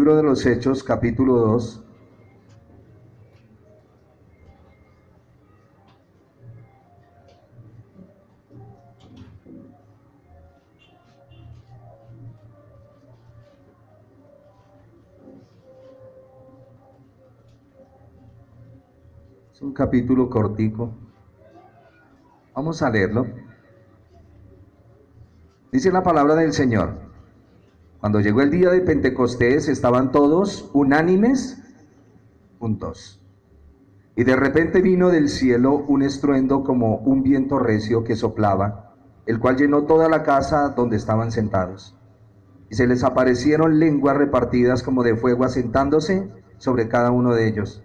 libro de los Hechos, capítulo 2. Es un capítulo cortico. Vamos a leerlo. Dice la palabra del Señor: cuando llegó el día de Pentecostés, estaban todos unánimes juntos. Y de repente vino del cielo un estruendo como un viento recio que soplaba, el cual llenó toda la casa donde estaban sentados. Y se les aparecieron lenguas repartidas como de fuego asentándose sobre cada uno de ellos.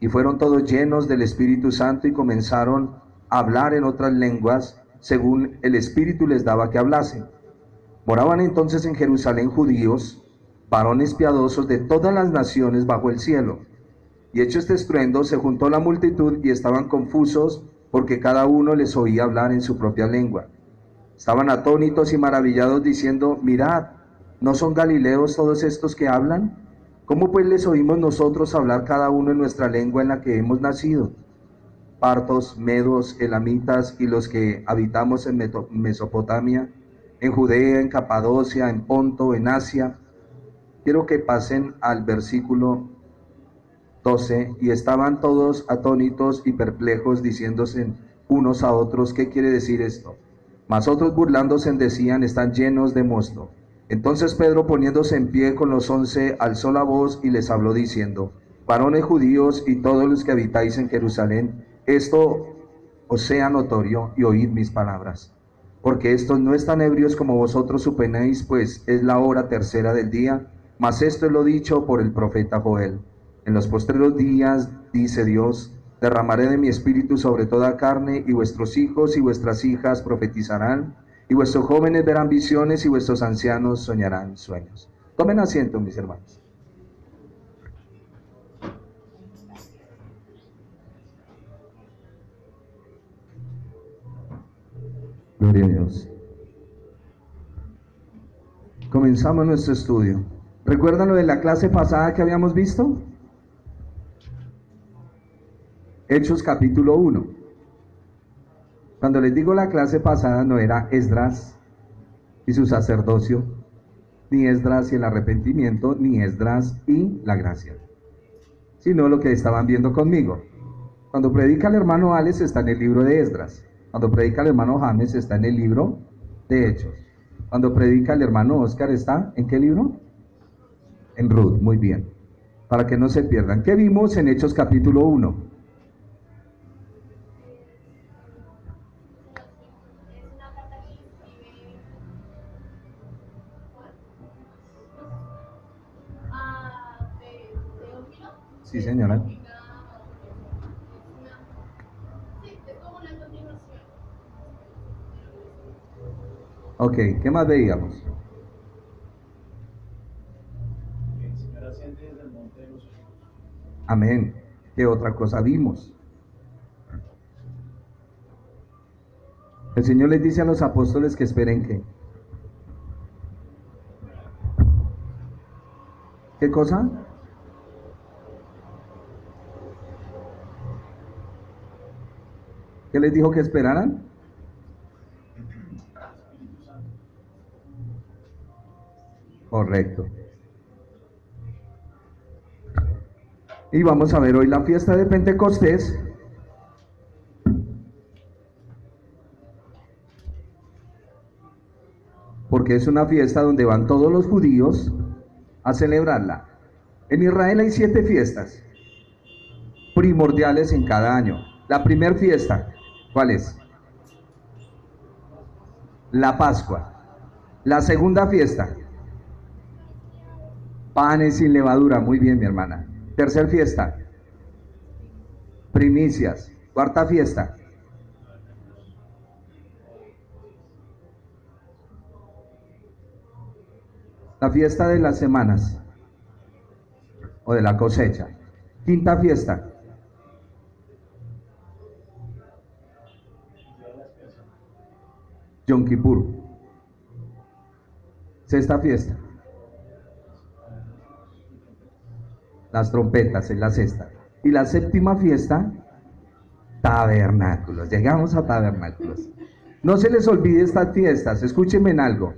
Y fueron todos llenos del Espíritu Santo y comenzaron a hablar en otras lenguas, según el Espíritu les daba que hablasen. Moraban entonces en Jerusalén judíos, varones piadosos de todas las naciones bajo el cielo. Y hecho este estruendo, se juntó la multitud y estaban confusos, porque cada uno les oía hablar en su propia lengua. Estaban atónitos y maravillados, diciendo: mirad, ¿no son galileos todos estos que hablan? ¿Cómo pues les oímos nosotros hablar cada uno en nuestra lengua en la que hemos nacido? Partos, medos, elamitas y los que habitamos en Mesopotamia, en Judea, en Capadocia, en Ponto, en Asia. Quiero que pasen al versículo 12. Y estaban todos atónitos y perplejos, diciéndose unos a otros: ¿qué quiere decir esto? Mas otros burlándose decían: están llenos de mosto. Entonces Pedro, poniéndose en pie con los 11, alzó la voz y les habló diciendo: varones judíos y todos los que habitáis en Jerusalén, esto os sea notorio, y oíd mis palabras. Porque estos no están ebrios como vosotros suponéis, pues es la hora tercera del día. Mas esto es lo dicho por el profeta Joel: en los postreros días, dice Dios, derramaré de mi espíritu sobre toda carne, y vuestros hijos y vuestras hijas profetizarán, y vuestros jóvenes verán visiones, y vuestros ancianos soñarán sueños. Tomen asiento, mis hermanos. Gloria a Dios. Comenzamos nuestro estudio. ¿Recuerdan lo de la clase pasada que habíamos visto? Hechos capítulo 1. Cuando les digo la clase pasada, no era Esdras y su sacerdocio, ni Esdras y el arrepentimiento, ni Esdras y la gracia, sino lo que estaban viendo conmigo. Cuando predica el hermano Alex está en el libro de Esdras. Cuando predica el hermano James está en el libro de Hechos. Cuando predica el hermano Oscar está ¿en qué libro? En Ruth. Muy bien, para que no se pierdan. ¿Qué vimos en Hechos capítulo 1? Sí, señora. Ok, ¿qué más veíamos? Amén. ¿Qué otra cosa vimos? El Señor les dice a los apóstoles que esperen ¿qué? ¿Qué cosa? ¿Qué les dijo que esperaran? Correcto. Y vamos a ver hoy la fiesta de Pentecostés. Porque es una fiesta donde van todos los judíos a celebrarla. En Israel hay 7 fiestas primordiales en cada año. La primera fiesta, ¿cuál es? La Pascua. La segunda fiesta, panes sin levadura. Muy bien, mi hermana. Tercer fiesta, primicias. Cuarta fiesta, la fiesta de las semanas o de la cosecha. Quinta fiesta, Yom Kippur. Sexta fiesta, Las trompetas es la sexta. Y la séptima fiesta, tabernáculos. Llegamos a tabernáculos. No se les olvide estas fiestas, escúchenme en algo.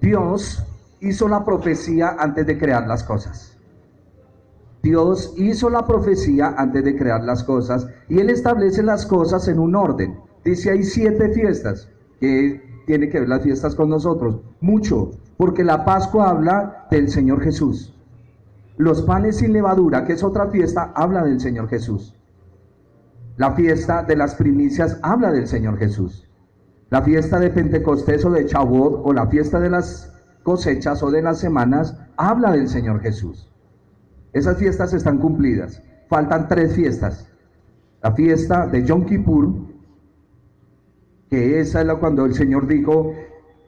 Dios hizo la profecía antes de crear las cosas. Dios hizo la profecía antes de crear las cosas y Él establece las cosas en un orden. Dice hay 7 fiestas que tiene que ver las fiestas con nosotros. Mucho, porque la Pascua habla del Señor Jesús. Los panes sin levadura, que es otra fiesta, habla del Señor Jesús. La fiesta de las primicias habla del Señor Jesús. La fiesta de Pentecostés o de Shavuot o la fiesta de las cosechas o de las semanas habla del Señor Jesús. Esas fiestas están cumplidas. Faltan 3 fiestas. La fiesta de Yom Kippur, que esa es cuando el Señor dijo,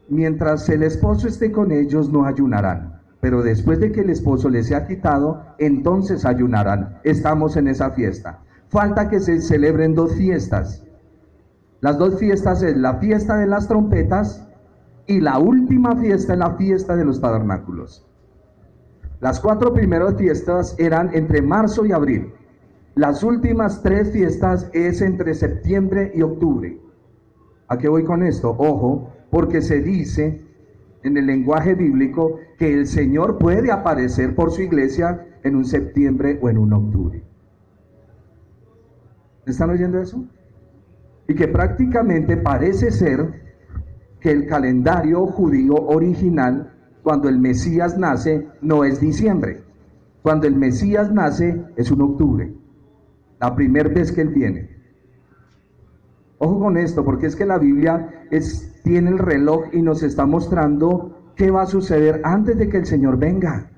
mientras el esposo esté con ellos no ayunarán, pero después de que el esposo les sea quitado, entonces ayunarán. Estamos en esa fiesta. Falta que se celebren 2 fiestas. Las 2 fiestas es la fiesta de las trompetas y la última fiesta es la fiesta de los tabernáculos. Las 4 primeras fiestas eran entre marzo y abril. Las últimas 3 fiestas es entre septiembre y octubre. ¿A qué voy con esto? Ojo, porque se dice en el lenguaje bíblico que el Señor puede aparecer por su iglesia en un septiembre o en un octubre. ¿Están oyendo eso? Y que prácticamente parece ser que el calendario judío original, cuando el Mesías nace, no es diciembre. Cuando el Mesías nace, es un octubre. La primera vez que Él viene. Ojo con esto, porque es que la Biblia tiene el reloj y nos está mostrando qué va a suceder antes de que el Señor venga.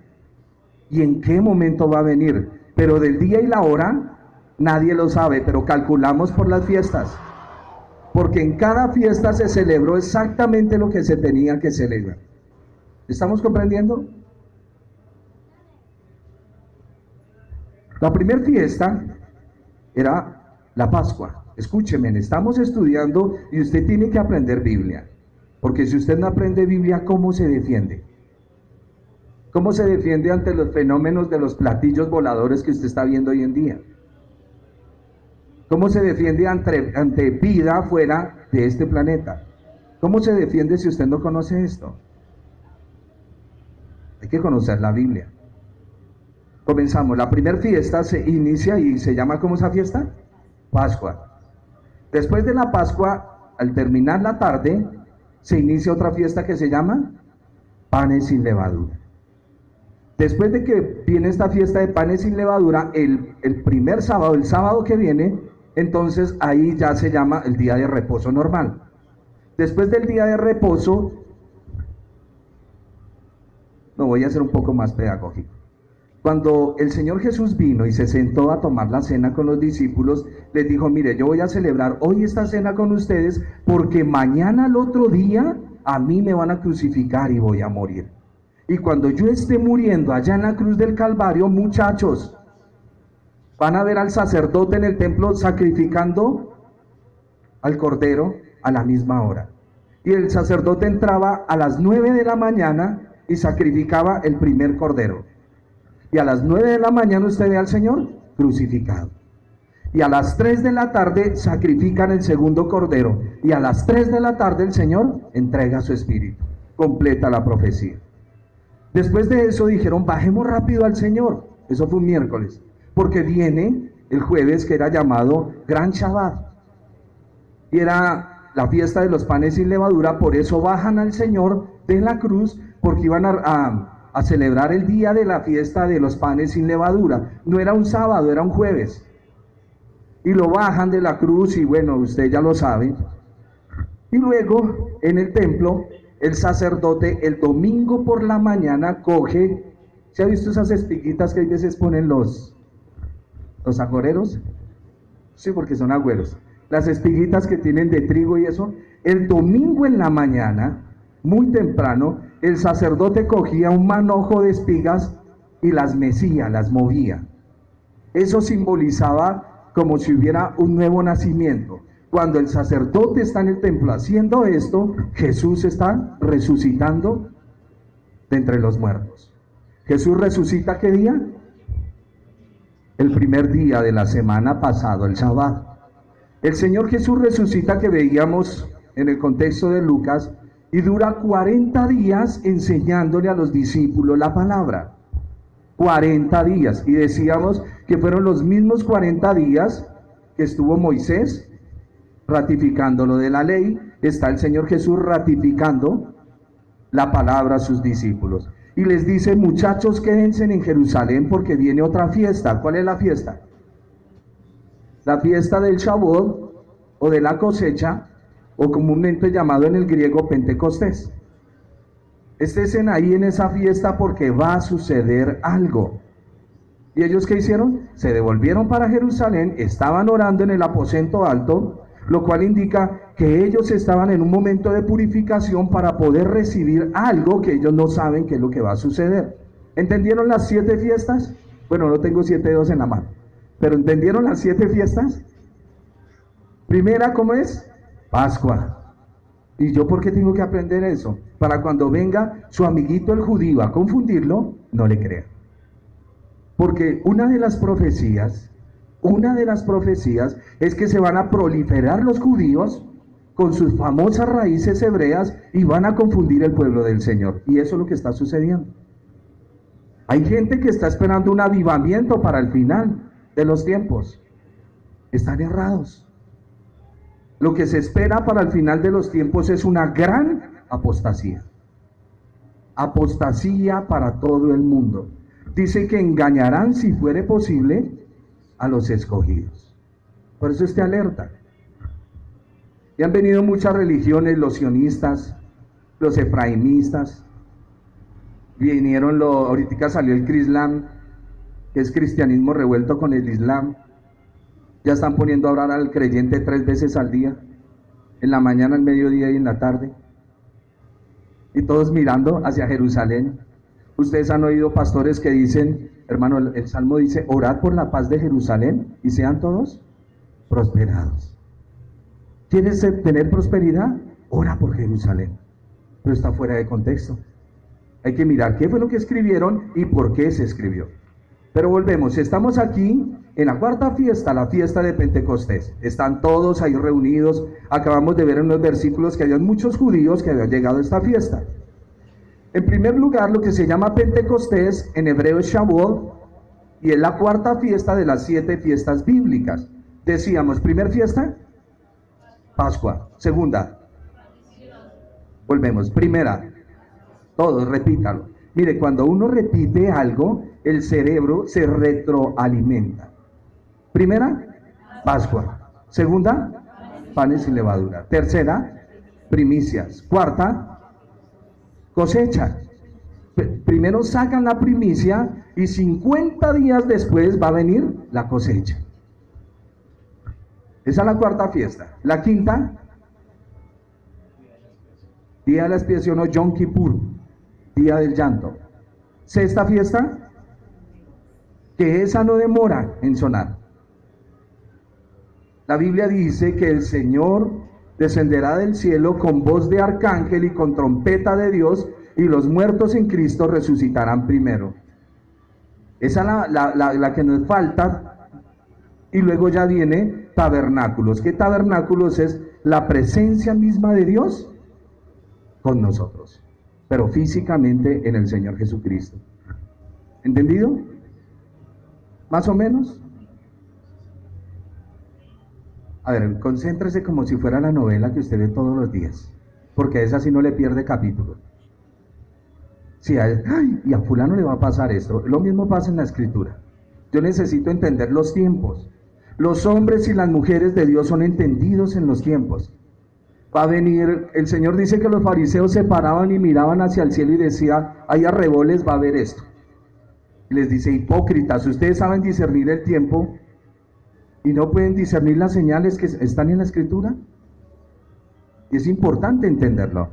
Y en qué momento va a venir. Pero del día y la hora, nadie lo sabe, pero calculamos por las fiestas. Porque en cada fiesta se celebró exactamente lo que se tenía que celebrar. ¿Estamos comprendiendo? La primera fiesta era la Pascua. Escúcheme, estamos estudiando y usted tiene que aprender Biblia. Porque si usted no aprende Biblia, ¿cómo se defiende? ¿Cómo se defiende ante los fenómenos de los platillos voladores que usted está viendo hoy en día? ¿Cómo se defiende ante vida fuera de este planeta? ¿Cómo se defiende si usted no conoce esto? Hay que conocer la Biblia. Comenzamos. La primera fiesta se inicia y se llama, ¿cómo esa fiesta? Pascua. Después de la Pascua, al terminar la tarde, se inicia otra fiesta que se llama Panes sin levadura. Después de que viene esta fiesta de panes sin levadura, el primer sábado, el sábado que viene, entonces ahí ya se llama el día de reposo normal. Después del día de reposo, no, voy a ser un poco más pedagógico. Cuando el Señor Jesús vino y se sentó a tomar la cena con los discípulos, les dijo, mire, yo voy a celebrar hoy esta cena con ustedes porque mañana al otro día a mí me van a crucificar y voy a morir. Y cuando yo esté muriendo allá en la cruz del Calvario, muchachos, van a ver al sacerdote en el templo sacrificando al cordero a la misma hora. Y el sacerdote entraba a las 9 de la mañana y sacrificaba el primer cordero. Y a las 9 de la mañana usted ve al Señor crucificado. Y a las 3 de la tarde sacrifican el segundo cordero. Y a las 3 de la tarde el Señor entrega su espíritu. Completa la profecía. Después de eso dijeron, bajemos rápido al Señor. Eso fue un miércoles. Porque viene el jueves que era llamado Gran Shabbat. Y era la fiesta de los panes sin levadura. Por eso bajan al Señor de la cruz, porque iban a celebrar el día de la fiesta de los panes sin levadura. No era un sábado, era un jueves. Y lo bajan de la cruz y bueno, usted ya lo sabe. Y luego en el templo, el sacerdote el domingo por la mañana coge, ¿se ha visto esas espiguitas que a veces ponen los agoreros? Sí, porque son agüeros. Las espiguitas que tienen de trigo y eso. El domingo en la mañana, muy temprano, el sacerdote cogía un manojo de espigas y las mecía, las movía. Eso simbolizaba como si hubiera un nuevo nacimiento. Cuando el sacerdote está en el templo haciendo esto, Jesús está resucitando de entre los muertos. Jesús resucita, ¿qué día? El primer día de la semana pasado, el Shabbat. El Señor Jesús resucita, que veíamos en el contexto de Lucas, y dura 40 días enseñándole a los discípulos la palabra. 40 días. Y decíamos que fueron los mismos 40 días que estuvo Moisés ratificando lo de la ley. Está el Señor Jesús ratificando la palabra a sus discípulos. Y les dice: muchachos, quédense en Jerusalén porque viene otra fiesta. ¿Cuál es la fiesta? La fiesta del Shavuot, o de la cosecha, o comúnmente llamado en el griego Pentecostés. Estén ahí en esa fiesta porque va a suceder algo. ¿Y ellos qué hicieron? Se devolvieron para Jerusalén, estaban orando en el aposento alto, lo cual indica que ellos estaban en un momento de purificación para poder recibir algo que ellos no saben qué es lo que va a suceder. ¿Entendieron las 7 fiestas? Bueno, no tengo 7 dedos en la mano, pero ¿entendieron las 7 fiestas? Primera, ¿cómo es? Pascua. ¿Y yo por qué tengo que aprender eso? Para cuando venga su amiguito el judío a confundirlo, no le crea. Porque una de las profecías es que se van a proliferar los judíos con sus famosas raíces hebreas y van a confundir el pueblo del Señor. Y eso es lo que está sucediendo. Hay gente que está esperando un avivamiento para el final de los tiempos. Están errados. Lo que se espera para el final de los tiempos es una gran apostasía. Apostasía para todo el mundo. Dice que engañarán, si fuere posible, a los escogidos. Por eso esté alerta. Y han venido muchas religiones, los sionistas, los efraimistas. Vinieron, ahorita salió el Crislam, que es cristianismo revuelto con el Islam. Ya están poniendo a orar al creyente 3 veces al día, en la mañana, al mediodía y en la tarde. Y todos mirando hacia Jerusalén. Ustedes han oído pastores que dicen, hermano, el Salmo dice: orad por la paz de Jerusalén y sean todos prosperados. ¿Quieres tener prosperidad? Ora por Jerusalén. Pero está fuera de contexto. Hay que mirar qué fue lo que escribieron y por qué se escribió. Pero volvemos, estamos aquí en la cuarta fiesta, la fiesta de Pentecostés. Están todos ahí reunidos. Acabamos de ver en los versículos que había muchos judíos que habían llegado a esta fiesta. En primer lugar, lo que se llama Pentecostés, en hebreo es Shavuot, y es la cuarta fiesta de las 7 fiestas bíblicas. Decíamos, primer fiesta, Pascua. Segunda, volvemos, primera, todos repítalo. Mire, cuando uno repite algo, el cerebro se retroalimenta. Primera, Pascua. Segunda, panes sin levadura. Tercera, primicias. Cuarta, cosecha. Primero sacan la primicia y 50 días después va a venir la cosecha. Esa es la cuarta fiesta. La quinta, día de la expiación, o Yom Kippur, día del llanto. Sexta fiesta, que esa no demora en sonar. La Biblia dice que el Señor descenderá del cielo con voz de arcángel y con trompeta de Dios, y los muertos en Cristo resucitarán primero. Esa es la que nos falta. Y luego ya viene tabernáculos. ¿Qué tabernáculos? Es la presencia misma de Dios con nosotros, pero físicamente en el Señor Jesucristo. ¿Entendido? ¿Más o menos? A ver, concéntrese como si fuera la novela que usted ve todos los días, porque esa sí no le pierde capítulo. Si y a fulano le va a pasar esto. Lo mismo pasa en la Escritura. Yo necesito entender los tiempos. Los hombres y las mujeres de Dios son entendidos en los tiempos. Va a venir, el Señor dice que los fariseos se paraban y miraban hacia el cielo y decían: hay arreboles, va a haber esto. Y les dice: hipócritas, ustedes saben discernir el tiempo y no pueden discernir las señales que están en la Escritura. Y es importante entenderlo.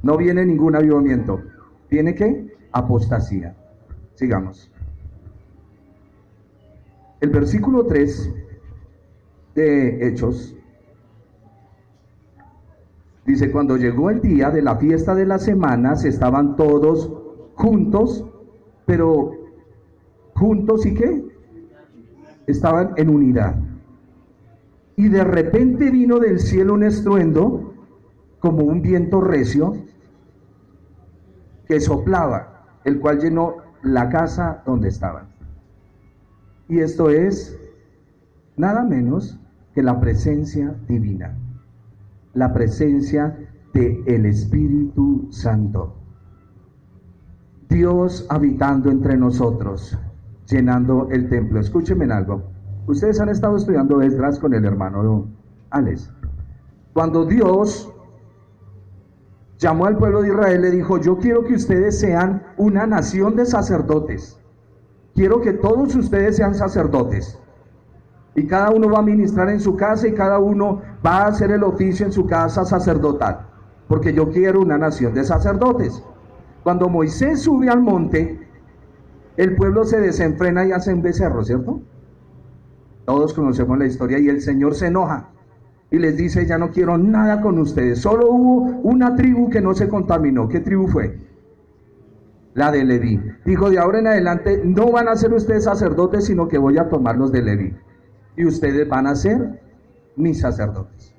No viene ningún avivamiento. ¿Viene qué? Apostasía. Sigamos. El versículo 3 de Hechos dice: cuando llegó el día de la fiesta de las semanas, estaban todos juntos pero juntos y qué, estaban en unidad. Y de repente vino del cielo un estruendo, como un viento recio, que soplaba, el cual llenó la casa donde estaban. Y esto es nada menos que la presencia divina, la presencia del Espíritu Santo. Dios habitando entre nosotros, llenando el templo. Escúchenme en algo. Ustedes han estado estudiando Esdras con el hermano Alex. Cuando Dios llamó al pueblo de Israel, le dijo: yo quiero que ustedes sean una nación de sacerdotes. Quiero que todos ustedes sean sacerdotes. Y cada uno va a ministrar en su casa y cada uno va a hacer el oficio en su casa sacerdotal. Porque yo quiero una nación de sacerdotes. Cuando Moisés sube al monte, el pueblo se desenfrena y hace un becerro, ¿cierto? Todos conocemos la historia y el Señor se enoja y les dice: ya no quiero nada con ustedes. Solo hubo una tribu que no se contaminó. ¿Qué tribu fue? La de Leví. Dijo: de ahora en adelante no van a ser ustedes sacerdotes, sino que voy a tomarlos de Leví y ustedes van a ser mis sacerdotes.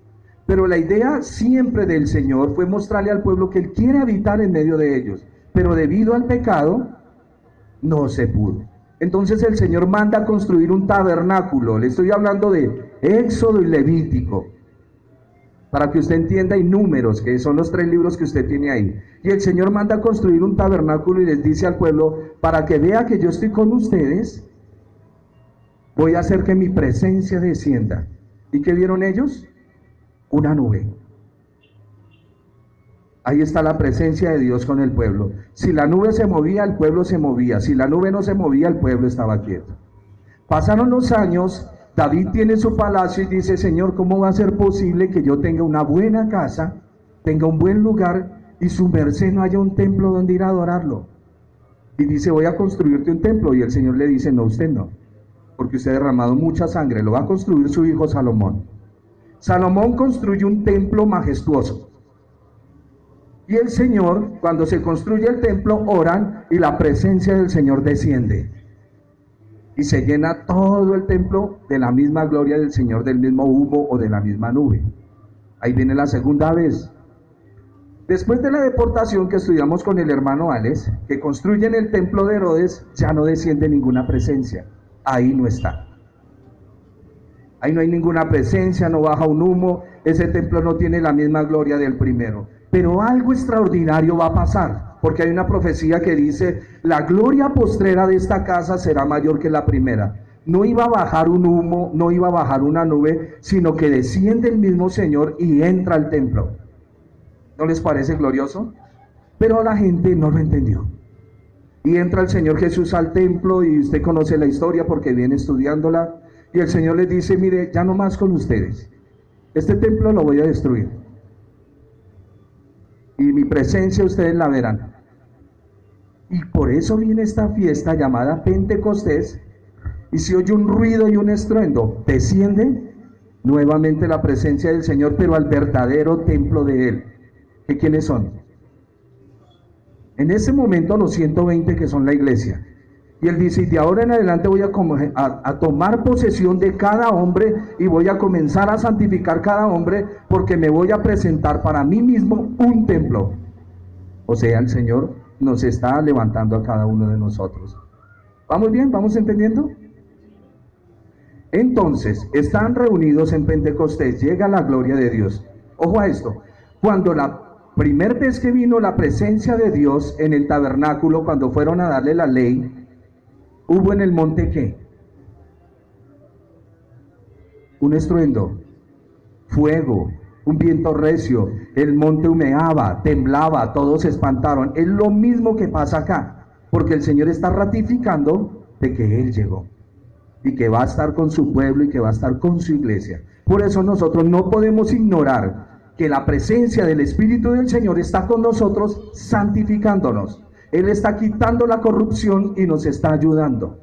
Pero la idea siempre del Señor fue mostrarle al pueblo que Él quiere habitar en medio de ellos, pero debido al pecado no se pudo. Entonces el Señor manda a construir un tabernáculo. Le estoy hablando de Éxodo y Levítico, para que usted entienda, y Números, que son los 3 libros que usted tiene ahí. Y el Señor manda a construir un tabernáculo y les dice al pueblo: para que vea que yo estoy con ustedes, voy a hacer que mi presencia descienda. ¿Y qué vieron ellos? Una nube. Ahí está la presencia de Dios con el pueblo. Si la nube se movía, el pueblo se movía. Si la nube no se movía, el pueblo estaba quieto. Pasaron los años. David tiene su palacio y dice: Señor, ¿cómo va a ser posible que yo tenga una buena casa, tenga un buen lugar y su merced no haya un templo donde ir a adorarlo? Y dice: voy a construirte un templo. Y el Señor le dice: no, usted no, porque usted ha derramado mucha sangre. Lo va a construir su hijo Salomón. Salomón construye un templo majestuoso. Y el Señor, cuando se construye el templo, oran y la presencia del Señor desciende. Y se llena todo el templo de la misma gloria del Señor, del mismo humo o de la misma nube. Ahí viene la segunda vez. Después de la deportación que estudiamos con el hermano Alex, que construyen el templo de Herodes, ya no desciende ninguna presencia. Ahí no está. Ahí no hay ninguna presencia, no baja un humo. Ese templo no tiene la misma gloria del primero. Pero algo extraordinario va a pasar, porque hay una profecía que dice: la gloria postrera de esta casa será mayor que la primera. No iba a bajar un humo, no iba a bajar una nube, sino que desciende el mismo Señor y entra al templo. ¿No les parece glorioso? Pero la gente no lo entendió. Y entra el Señor Jesús al templo, y usted conoce la historia porque viene estudiándola. Y el Señor les dice: mire, ya no más con ustedes. Este templo lo voy a destruir. Y mi presencia ustedes la verán. Y por eso viene esta fiesta llamada Pentecostés. Y se oye un ruido y un estruendo. Desciende nuevamente la presencia del Señor, pero al verdadero templo de Él. ¿Que quiénes son? En ese momento los 120 que son la iglesia. Y Él dice: y de ahora en adelante voy a tomar posesión de cada hombre y voy a comenzar a santificar cada hombre, porque me voy a presentar para mí mismo un templo. O sea, el Señor nos está levantando a cada uno de nosotros. ¿Vamos bien? ¿Vamos entendiendo? Entonces, están reunidos en Pentecostés, llega la gloria de Dios. Ojo a esto: cuando la primera vez que vino la presencia de Dios en el tabernáculo, cuando fueron a darle la ley, hubo en el monte ¿qué? Un estruendo, fuego, un viento recio, el monte humeaba, temblaba, todos se espantaron. Es lo mismo que pasa acá, porque el Señor está ratificando de que Él llegó y que va a estar con su pueblo y que va a estar con su iglesia. Por eso nosotros no podemos ignorar que la presencia del Espíritu del Señor está con nosotros, santificándonos. Él está quitando la corrupción y nos está ayudando.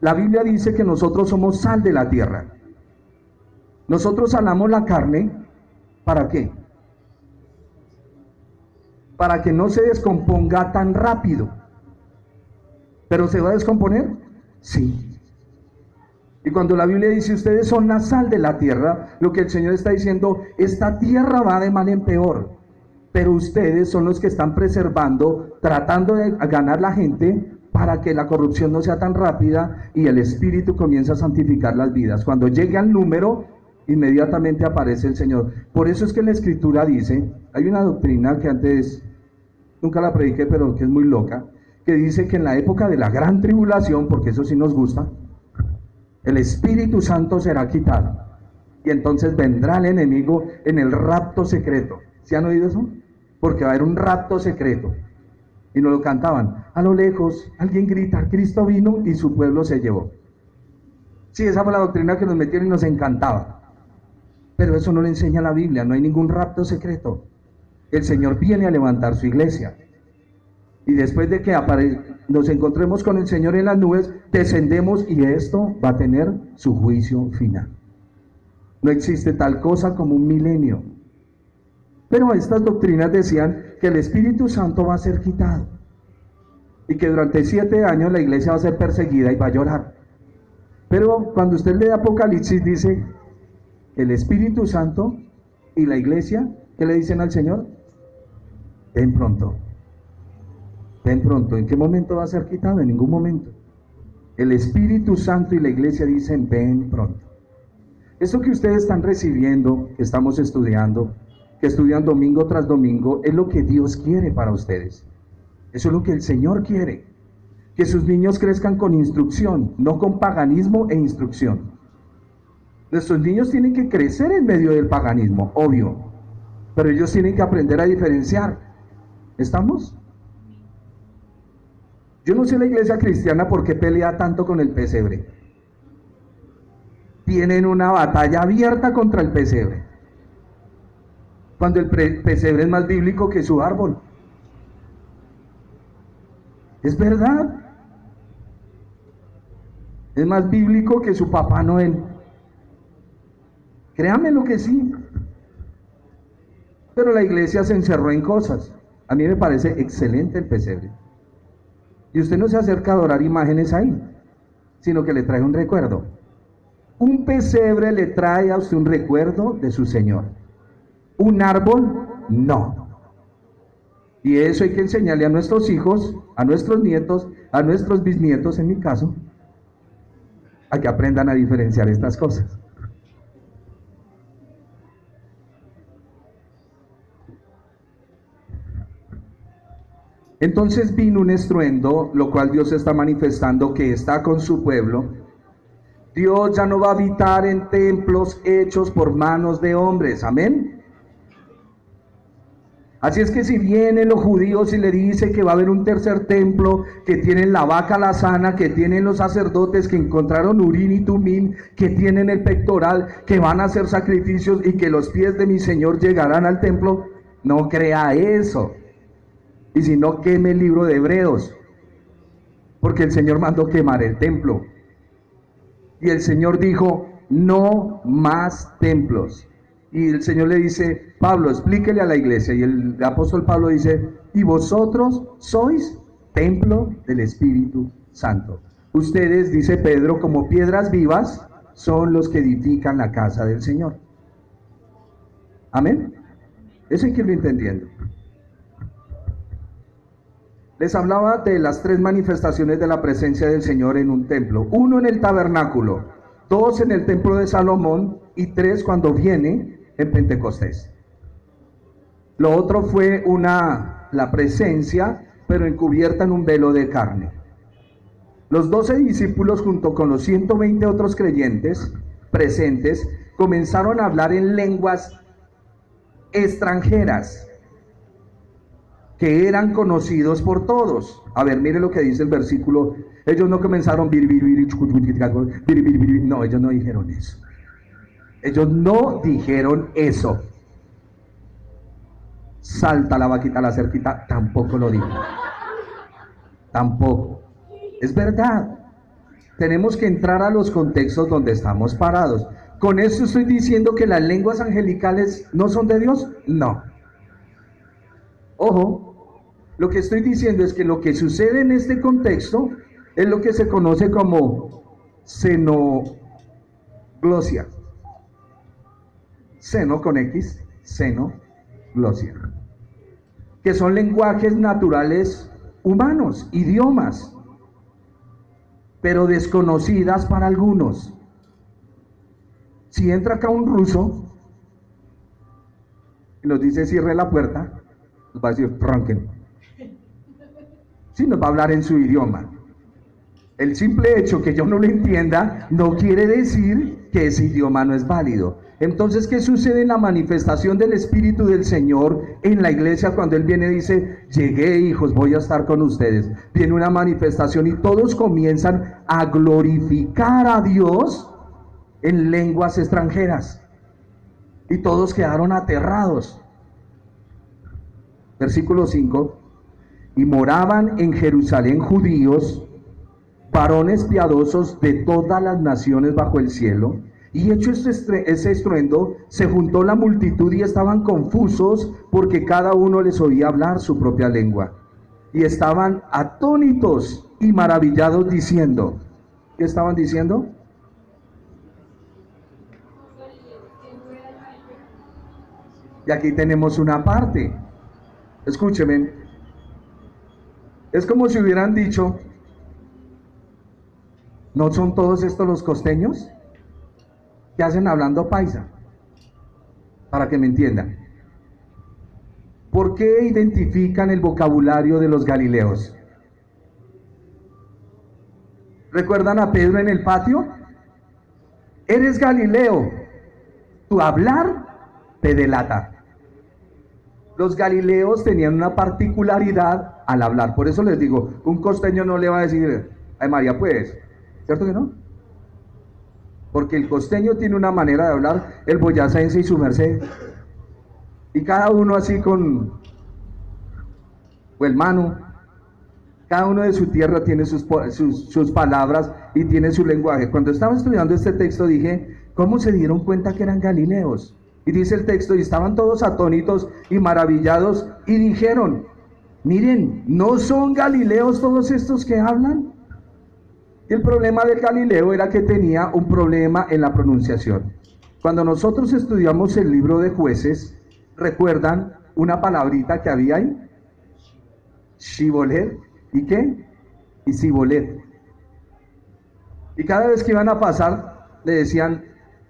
La Biblia dice que nosotros somos sal de la tierra. Nosotros salamos la carne, ¿para qué? Para que no se descomponga tan rápido. ¿Pero se va a descomponer? Sí. Y cuando la Biblia dice ustedes son la sal de la tierra, lo que el Señor está diciendo, esta tierra va de mal en peor, pero ustedes son los que están preservando, tratando de ganar la gente para que la corrupción no sea tan rápida y el Espíritu comienza a santificar las vidas. Cuando llegue al número, inmediatamente aparece el Señor. Por eso es que la Escritura dice, hay una doctrina que antes nunca la prediqué, pero que es muy loca, que dice que en la época de la gran tribulación, porque eso sí nos gusta, el Espíritu Santo será quitado y entonces vendrá el enemigo en el rapto secreto. ¿Sí han oído eso? Porque va a haber un rapto secreto. Y nos lo cantaban. A lo lejos alguien grita, Cristo vino y su pueblo se llevó. Sí, esa fue la doctrina que nos metieron y nos encantaba. Pero eso no lo enseña la Biblia, no hay ningún rapto secreto. El Señor viene a levantar su iglesia. Y después de que nos encontremos con el Señor en las nubes, descendemos y esto va a tener su juicio final. No existe tal cosa como un milenio. Pero estas doctrinas decían que el Espíritu Santo va a ser quitado. Y que durante 7 años la iglesia va a ser perseguida y va a llorar. Pero cuando usted lee Apocalipsis dice, el Espíritu Santo y la iglesia, ¿qué le dicen al Señor? Ven pronto. Ven pronto. ¿En qué momento va a ser quitado? En ningún momento. El Espíritu Santo y la iglesia dicen, ven pronto. Eso que ustedes están recibiendo, que estamos estudiando, que estudian domingo tras domingo, es lo que Dios quiere para ustedes. Eso es lo que el Señor quiere. Que sus niños crezcan con instrucción, no con paganismo e instrucción. Nuestros niños tienen que crecer en medio del paganismo, obvio. Pero ellos tienen que aprender a diferenciar. ¿Estamos? Yo no sé la iglesia cristiana por qué pelea tanto con el pesebre. Tienen una batalla abierta contra el pesebre. Cuando el pesebre es más bíblico que su árbol. Es verdad. Es más bíblico que su Papá Noel. Créanme lo que sí. Pero la iglesia se encerró en cosas. A mí me parece excelente el pesebre. Y usted no se acerca a adorar imágenes ahí, sino que le trae un recuerdo. Un pesebre le trae a usted un recuerdo de su Señor. Un árbol, no. Y eso hay que enseñarle a nuestros hijos, a nuestros nietos, a nuestros bisnietos en mi caso, a que aprendan a diferenciar estas cosas. Entonces vino un estruendo, lo cual Dios está manifestando que está con su pueblo. Dios ya no va a habitar en templos hechos por manos de hombres, amén. Así es que si vienen los judíos y le dice que va a haber un tercer templo, que tienen la vaca lazana, que tienen los sacerdotes que encontraron Urín y Tumín, que tienen el pectoral, que van a hacer sacrificios y que los pies de mi Señor llegarán al templo, no crea eso. Y si no, queme el libro de Hebreos, porque el Señor mandó quemar el templo. Y el Señor dijo, no más templos. Y el Señor le dice, Pablo, explíquele a la iglesia. Y el apóstol Pablo dice, y vosotros sois templo del Espíritu Santo. Ustedes, dice Pedro, como piedras vivas, son los que edifican la casa del Señor. Amén. Eso hay que irlo entendiendo. Les hablaba de las 3 manifestaciones de la presencia del Señor en un templo. 1 en el tabernáculo, 2 en el templo de Salomón y 3 cuando viene en Pentecostés. Lo otro fue la presencia, pero encubierta en un velo de carne. Los 12 discípulos junto con los 120 otros creyentes presentes comenzaron a hablar en lenguas extranjeras que eran conocidos por todos. A ver, mire lo que dice el versículo. Ellos no comenzaron no, ellos no dijeron eso. Ellos no dijeron eso. Salta la vaquita a la cerquita, tampoco lo dijo. Tampoco. Es verdad. Tenemos que entrar a los contextos donde estamos parados. ¿Con esto estoy diciendo que las lenguas angelicales no son de Dios? No. Ojo, lo que estoy diciendo es que lo que sucede en este contexto Es lo que se conoce como xenoglosia. Seno con X, xenoglosia. Que son lenguajes naturales humanos, idiomas, pero desconocidas para algunos. Si entra acá un ruso y nos dice cierre la puerta, nos va a decir ronquen. Sí, nos va a hablar en su idioma. El simple hecho que yo no lo entienda no quiere decir que ese idioma no es válido. Entonces, ¿qué sucede en la manifestación del Espíritu del Señor en la iglesia cuando Él viene y dice, llegué hijos, voy a estar con ustedes? Viene una manifestación y todos comienzan a glorificar a Dios en lenguas extranjeras. Y todos quedaron aterrados. Versículo 5. Y moraban en Jerusalén judíos, varones piadosos de todas las naciones bajo el cielo. Y hecho ese estruendo, se juntó la multitud y estaban confusos porque cada uno les oía hablar su propia lengua. Y estaban atónitos y maravillados diciendo, ¿qué estaban diciendo? Y aquí tenemos una parte. Escúcheme. Es como si hubieran dicho, ¿no son todos estos los costeños? ¿Qué hacen hablando paisa? Para que me entiendan. ¿Por qué identifican el vocabulario de los galileos? ¿Recuerdan a Pedro en el patio? Eres galileo. Tu hablar te delata. Los galileos tenían una particularidad al hablar. Por eso les digo, un costeño no le va a decir, ay María, pues, ¿cierto que no? Porque el costeño tiene una manera de hablar, el boyacense y su merced. Y cada uno así o el mano, cada uno de su tierra tiene sus palabras y tiene su lenguaje. Cuando estaba estudiando este texto dije, ¿cómo se dieron cuenta que eran galileos? Y dice el texto, y estaban todos atónitos y maravillados y dijeron, miren, ¿no son galileos todos estos que hablan? Y el problema del Galileo era que tenía un problema en la pronunciación. Cuando nosotros estudiamos el libro de Jueces, ¿recuerdan una palabrita que había ahí? Shibolet. ¿Y qué? Y Sibolet. Y cada vez que iban a pasar, le decían,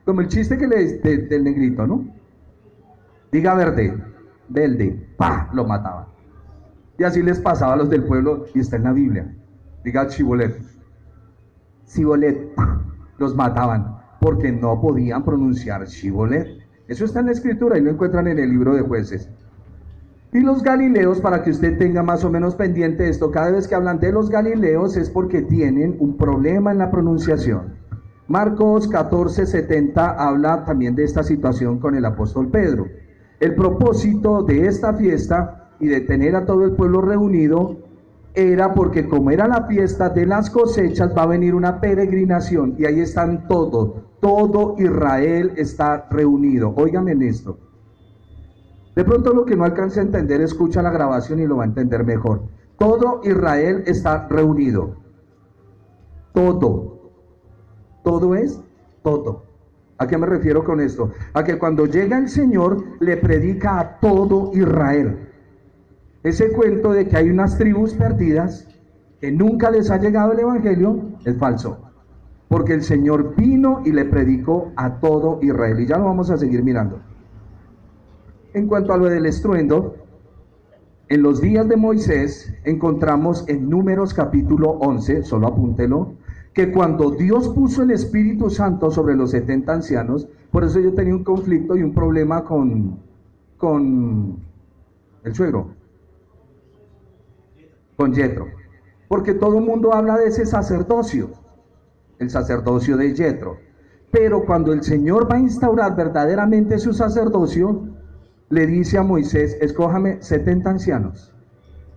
como el chiste que del negrito, ¿no? Diga verde, verde, ¡pa! Lo mataban. Y así les pasaba a los del pueblo, y está en la Biblia. Diga Shibolet. Sibolet, los mataban porque no podían pronunciar Shibolet. Eso está en la escritura y lo encuentran en el libro de Jueces. Y los galileos, para que usted tenga más o menos pendiente esto, cada vez que hablan de los galileos es porque tienen un problema en la pronunciación. Marcos 14:70 habla también de esta situación con el apóstol Pedro. El propósito de esta fiesta y de tener a todo el pueblo reunido era porque como era la fiesta de las cosechas, va a venir una peregrinación y ahí están todo Israel está reunido. Óigame en esto. De pronto lo que no alcance a entender, escucha la grabación y lo va a entender mejor. Todo Israel está reunido. Todo es todo. ¿A qué me refiero con esto? A que cuando llega el Señor le predica a todo Israel. Ese cuento de que hay unas tribus perdidas que nunca les ha llegado el evangelio es falso, porque el Señor vino y le predicó a todo Israel, y ya lo vamos a seguir mirando. En cuanto a lo del estruendo, en los días de Moisés encontramos en Números capítulo 11, solo apúntelo, que cuando Dios puso el Espíritu Santo sobre los 70 ancianos, por eso yo tenía un conflicto y un problema con el suegro, con Yetro, porque todo el mundo habla de ese sacerdocio, el sacerdocio de Yetro, pero cuando el Señor va a instaurar verdaderamente su sacerdocio, le dice a Moisés, escójame 70 ancianos,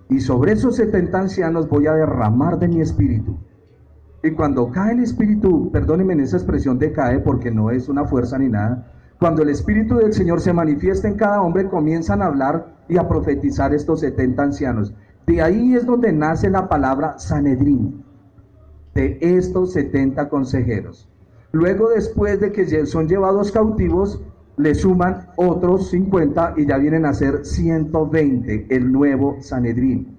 y sobre esos 70 ancianos voy a derramar de mi espíritu. Y cuando cae el espíritu, perdónenme en esa expresión de cae, porque no es una fuerza ni nada, cuando el espíritu del Señor se manifiesta en cada hombre, comienzan a hablar y a profetizar estos 70 ancianos. De ahí es donde nace la palabra Sanedrín. de estos 70 consejeros. Luego, después de que son llevados cautivos, le suman otros 50 y ya vienen a ser 120, el nuevo Sanedrín,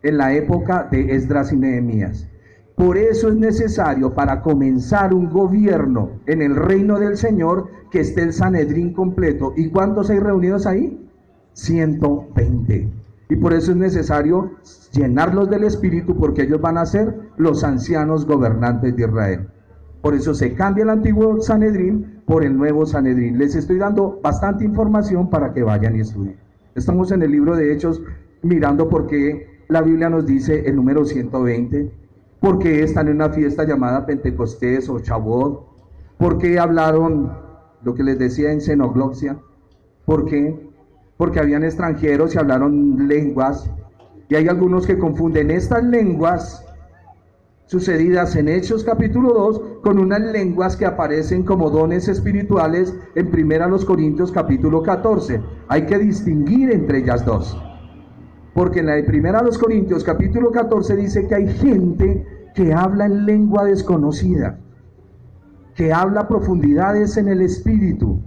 en la época de Esdras y Nehemías. Por eso es necesario, para comenzar un gobierno en el reino del Señor, que esté el Sanedrín completo. ¿Y cuántos hay reunidos ahí? 120. Y por eso es necesario llenarlos del Espíritu, porque ellos van a ser los ancianos gobernantes de Israel. Por eso se cambia el antiguo Sanedrín por el nuevo Sanedrín. Les estoy dando bastante información para que vayan y estudien. Estamos en el libro de Hechos mirando por qué la Biblia nos dice el número 120, por qué están en una fiesta llamada Pentecostés o Shavuot, por qué hablaron lo que les decía en xenoglosia, por qué, porque habían extranjeros y hablaron lenguas, y hay algunos que confunden estas lenguas sucedidas en Hechos capítulo 2 con unas lenguas que aparecen como dones espirituales en 1 Corintios capítulo 14. Hay que distinguir entre ellas dos, porque en la de 1 Corintios capítulo 14 dice que hay gente que habla en lengua desconocida, que habla profundidades en el espíritu,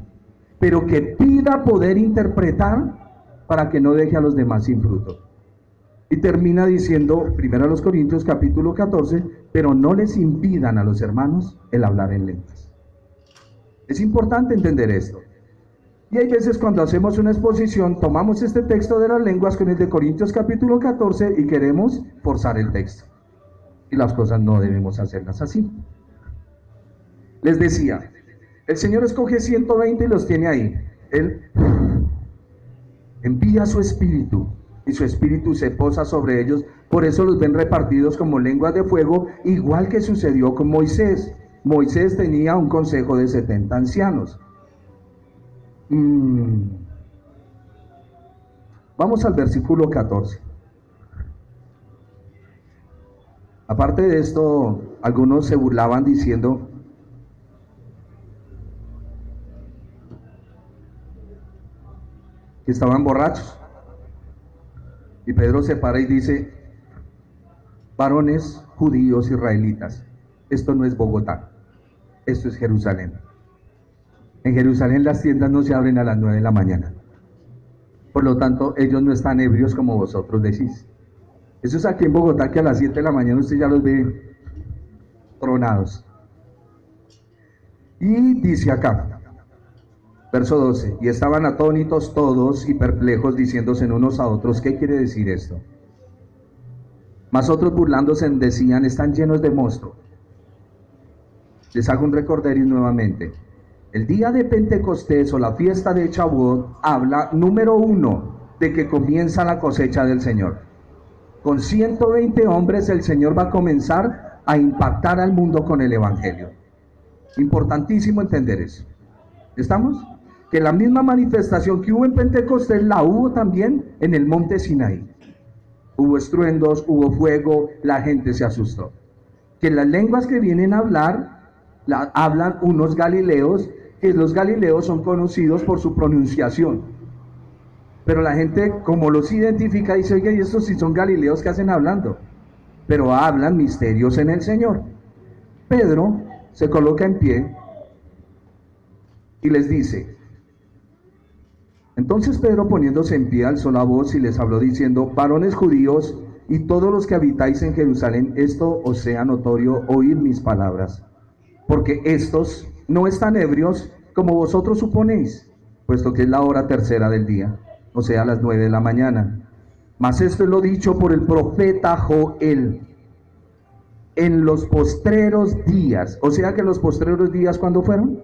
pero que pida poder interpretar para que no deje a los demás sin fruto. Y termina diciendo 1 Corintios capítulo 14, pero no les impidan a los hermanos el hablar en lenguas. Es importante entender esto. Y hay veces cuando hacemos una exposición, tomamos este texto de las lenguas con el de Corintios capítulo 14 y queremos forzar el texto. Y las cosas no debemos hacerlas así. Les decía, el Señor escoge 120 y los tiene ahí. Él envía su espíritu y su espíritu se posa sobre ellos. Por eso los ven repartidos como lenguas de fuego, igual que sucedió con Moisés. Moisés tenía un consejo de 70 ancianos. Vamos al versículo 14. Aparte de esto, algunos se burlaban diciendo que estaban borrachos. Y Pedro se para y dice: varones judíos israelitas, esto no es Bogotá, esto es Jerusalén. En Jerusalén las tiendas no se abren a las 9 de la mañana. Por lo tanto, ellos no están ebrios como vosotros decís. Eso es aquí en Bogotá, que a las 7 de la mañana usted ya los ve tronados. Y dice acá, verso 12, y estaban atónitos todos y perplejos, diciéndose unos a otros: ¿qué quiere decir esto? Mas otros, burlándose, decían: están llenos de mosto. Les hago un recorderis nuevamente. El día de Pentecostés o la fiesta de Shavuot habla, número 1, de que comienza la cosecha del Señor. Con 120 hombres el Señor va a comenzar a impactar al mundo con el Evangelio. Importantísimo entender eso. ¿Estamos? Que la misma manifestación que hubo en Pentecostés la hubo también en el monte Sinaí. Hubo estruendos, hubo fuego, la gente se asustó. Que las lenguas que vienen a hablar, hablan unos galileos, que los galileos son conocidos por su pronunciación. Pero la gente, como los identifica, dice: oye, ¿y estos sí son galileos que hacen hablando? Pero hablan misterios en el Señor. Pedro se coloca en pie y les dice: entonces Pedro, poniéndose en pie, alzó la voz y les habló diciendo: varones judíos y todos los que habitáis en Jerusalén, esto os sea notorio, oíd mis palabras, porque estos no están ebrios como vosotros suponéis, puesto que es la hora tercera del día, o sea, las 9 de la mañana. Mas esto es lo dicho por el profeta Joel: en los postreros días. O sea que los postreros días, ¿cuándo fueron?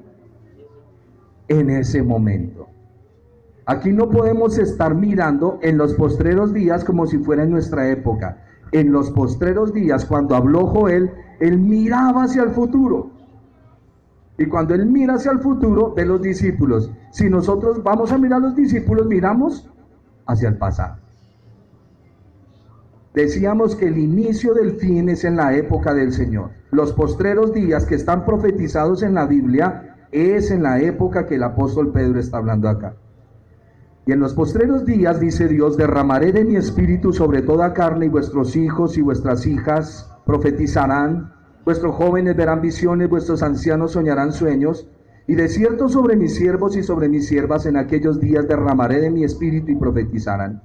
En ese momento. Aquí no podemos estar mirando en los postreros días como si fuera en nuestra época. En los postreros días, cuando habló Joel, él miraba hacia el futuro. Y cuando él mira hacia el futuro, ve los discípulos. Si nosotros vamos a mirar a los discípulos, miramos hacia el pasado. Decíamos que el inicio del fin es en la época del Señor. Los postreros días que están profetizados en la Biblia es en la época que el apóstol Pedro está hablando acá. Y en los postreros días, dice Dios, derramaré de mi espíritu sobre toda carne, y vuestros hijos y vuestras hijas profetizarán, Vuestros jóvenes verán visiones, vuestros ancianos soñarán sueños, y de cierto sobre mis siervos y sobre mis siervas en aquellos días derramaré de mi espíritu y profetizarán.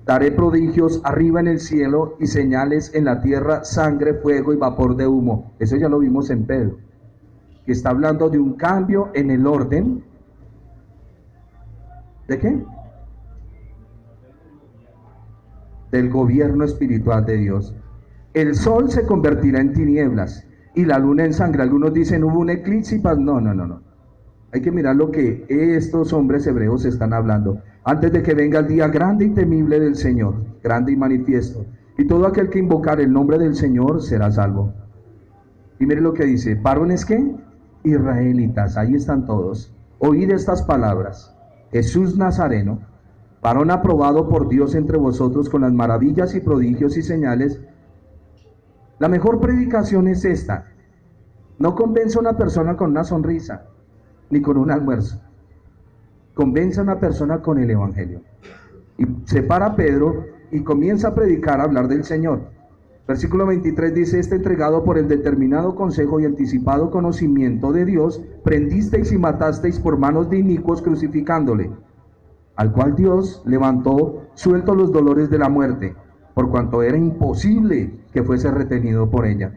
Daré prodigios arriba en el cielo y señales en la tierra, sangre, fuego y vapor de humo. Eso ya lo vimos en Pedro, que está hablando de un cambio en el orden. ¿De qué? Del gobierno espiritual de Dios. El sol se convertirá en tinieblas y la luna en sangre. Algunos dicen hubo un eclipse y paz. No. Hay que mirar lo que estos hombres hebreos están hablando. Antes de que venga el día grande y temible del Señor, grande y manifiesto. Y todo aquel que invocar el nombre del Señor será salvo. Y mire lo que dice, varones ¿qué? Israelitas, ahí están todos. Oíd estas palabras. Jesús Nazareno, varón aprobado por Dios entre vosotros con las maravillas y prodigios y señales. La mejor predicación es esta. No convence a una persona con una sonrisa, ni con un almuerzo. Convence a una persona con el Evangelio. Y se para Pedro y comienza a predicar, a hablar del Señor. Versículo 23 dice, entregado por el determinado consejo y anticipado conocimiento de Dios, prendisteis y matasteis por manos de inicuos crucificándole, al cual Dios levantó sueltos los dolores de la muerte, por cuanto era imposible que fuese retenido por ella.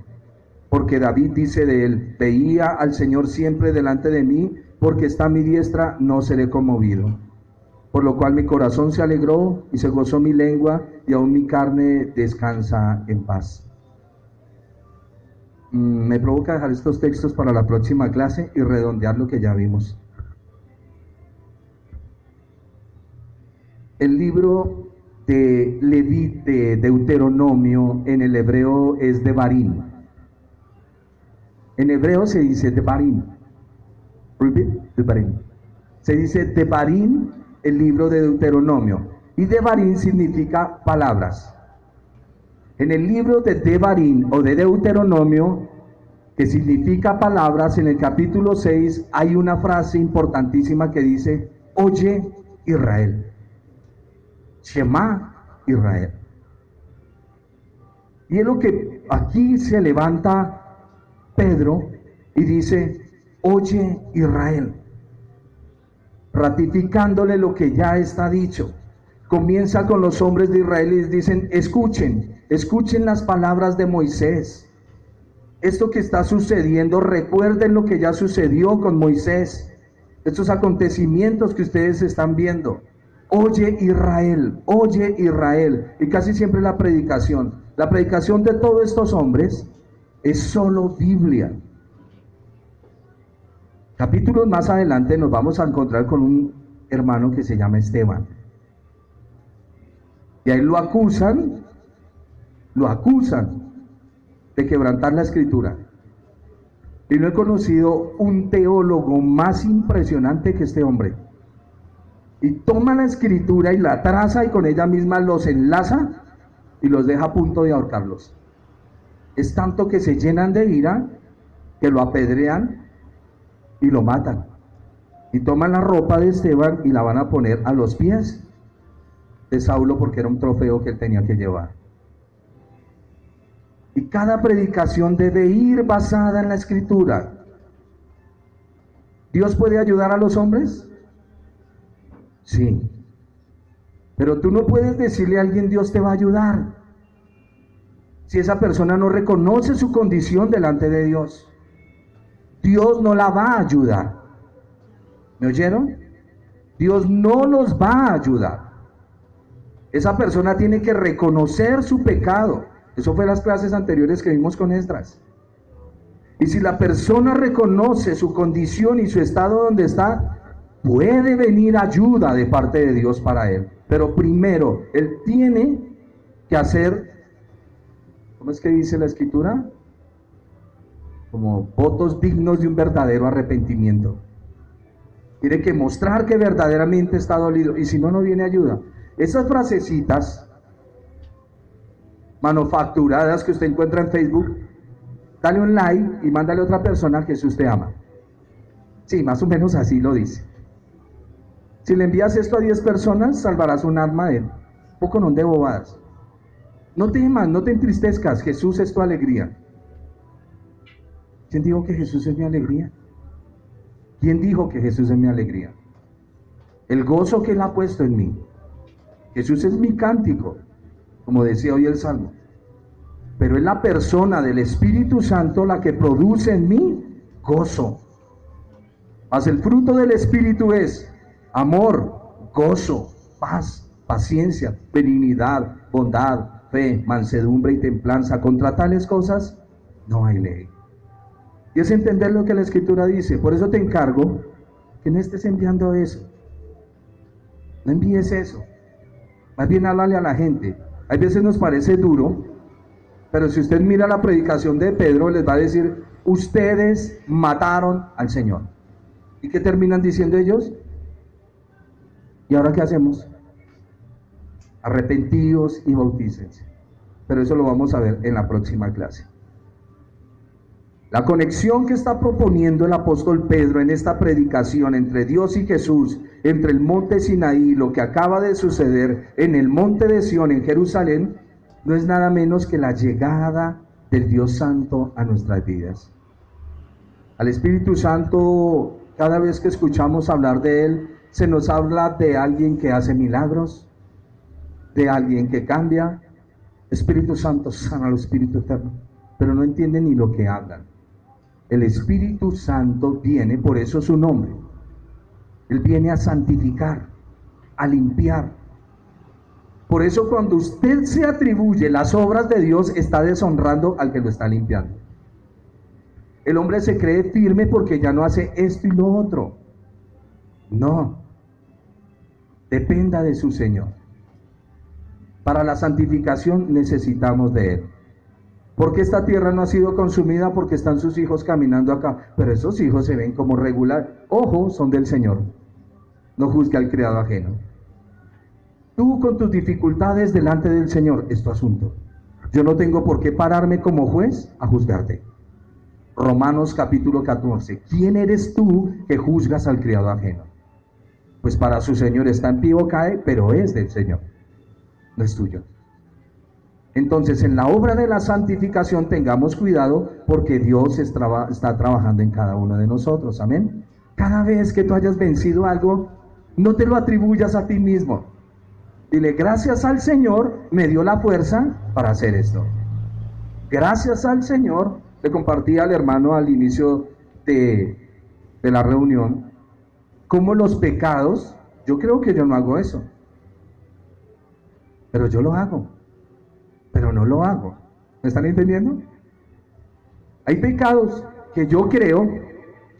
Porque David dice de él, veía al Señor siempre delante de mí, porque está a mi diestra, no seré conmovido. Por lo cual mi corazón se alegró y se gozó mi lengua, y aún mi carne descansa en paz. Me provoca dejar estos textos para la próxima clase y redondear lo que ya vimos. El libro de Deuteronomio en el hebreo es Devarim. En hebreo se dice Devarim. Repeat, Devarim. Se dice Devarim, el libro de Deuteronomio. Y Devarim significa palabras. En el libro de Devarim o de Deuteronomio, que significa palabras, en el capítulo 6 hay una frase importantísima que dice, oye Israel. Shema Israel. Y es lo que aquí se levanta Pedro y dice, oye Israel, ratificándole lo que ya está dicho. Comienza con los hombres de Israel y dicen, escuchen las palabras de Moisés. Esto que está sucediendo, recuerden lo que ya sucedió con Moisés, estos acontecimientos que ustedes están viendo. Oye Israel, oye Israel. Y casi siempre la predicación de todos estos hombres es solo Biblia. Capítulos más adelante nos vamos a encontrar con un hermano que se llama Esteban. Y a él lo acusan de quebrantar la escritura. Y no he conocido un teólogo más impresionante que este hombre. Y toma la escritura y la traza y con ella misma los enlaza y los deja a punto de ahorcarlos. Es tanto que se llenan de ira que lo apedrean y lo matan. Y toman la ropa de Esteban y la van a poner a los pies de Saulo porque era un trofeo que él tenía que llevar. Y cada predicación debe ir basada en la escritura. ¿Dios puede ayudar a los hombres? Sí, pero tú no puedes decirle a alguien Dios te va a ayudar si esa persona no reconoce su condición delante de Dios. Dios no la va a ayudar. ¿Me oyeron? Dios no nos va a ayudar. Esa persona tiene que reconocer su pecado. Eso fue las clases anteriores que vimos con Esdras. Y si la persona reconoce su condición y su estado donde está, puede venir ayuda de parte de Dios para él. Pero primero, él tiene que hacer, ¿cómo es que dice la escritura? Como votos dignos de un verdadero arrepentimiento. Tiene que mostrar que verdaderamente está dolido. Y si no, no viene ayuda. Esas frasecitas manufacturadas que usted encuentra en Facebook, dale un like y mándale a otra persona que Jesús te ama. Sí, más o menos así lo dice. Si le envías esto a 10 personas, salvarás un alma de él. Poco no de bobadas. No temas, no te entristezcas, Jesús es tu alegría. ¿Quién dijo que Jesús es mi alegría? ¿Quién dijo que Jesús es mi alegría? El gozo que Él ha puesto en mí. Jesús es mi cántico, como decía hoy el Salmo. Pero es la persona del Espíritu Santo la que produce en mí gozo. Mas el fruto del Espíritu es amor, gozo, paz, paciencia, benignidad, bondad, fe, mansedumbre y templanza. Contra tales cosas no hay ley. Y es entender lo que la Escritura dice. Por eso te encargo que no estés enviando eso. No envíes eso. Más bien háblale a la gente. Hay veces nos parece duro, pero si usted mira la predicación de Pedro, les va a decir: ustedes mataron al Señor. ¿Y qué terminan diciendo ellos? ¿Y ahora qué hacemos? Arrepentíos y bautícense. Pero eso lo vamos a ver en la próxima clase. La conexión que está proponiendo el apóstol Pedro en esta predicación entre Dios y Jesús, entre el monte Sinaí, lo que acaba de suceder en el monte de Sión en Jerusalén, no es nada menos que la llegada del Dios Santo a nuestras vidas. Al Espíritu Santo, cada vez que escuchamos hablar de Él, se nos habla de alguien que hace milagros, de alguien que cambia. Espíritu Santo sana al Espíritu Eterno, pero no entienden ni lo que hablan. El Espíritu Santo viene, por eso su nombre. Él viene a santificar, a limpiar. Por eso cuando usted se atribuye las obras de Dios, está deshonrando al que lo está limpiando. El hombre se cree firme porque ya no hace esto y lo otro. No. Dependa de su Señor. Para la santificación necesitamos de Él. Porque esta tierra no ha sido consumida porque están sus hijos caminando acá. Pero esos hijos se ven como regular. Ojo, son del Señor. No juzgue al criado ajeno. Tú con tus dificultades delante del Señor es tu asunto. Yo no tengo por qué pararme como juez a juzgarte. Romanos capítulo 14. ¿Quién eres tú que juzgas al criado ajeno? Pues para su Señor está en pie o cae, pero es del Señor. No es tuyo. Entonces, en la obra de la santificación tengamos cuidado porque Dios está trabajando en cada uno de nosotros. Amén. Cada vez que tú hayas vencido algo, no te lo atribuyas a ti mismo. Dile: gracias al Señor me dio la fuerza para hacer esto. Gracias al Señor. Le compartí al hermano al inicio de la reunión cómo los pecados, yo creo que yo no hago eso, pero yo lo hago, pero no lo hago. ¿Me están entendiendo? Hay pecados que yo creo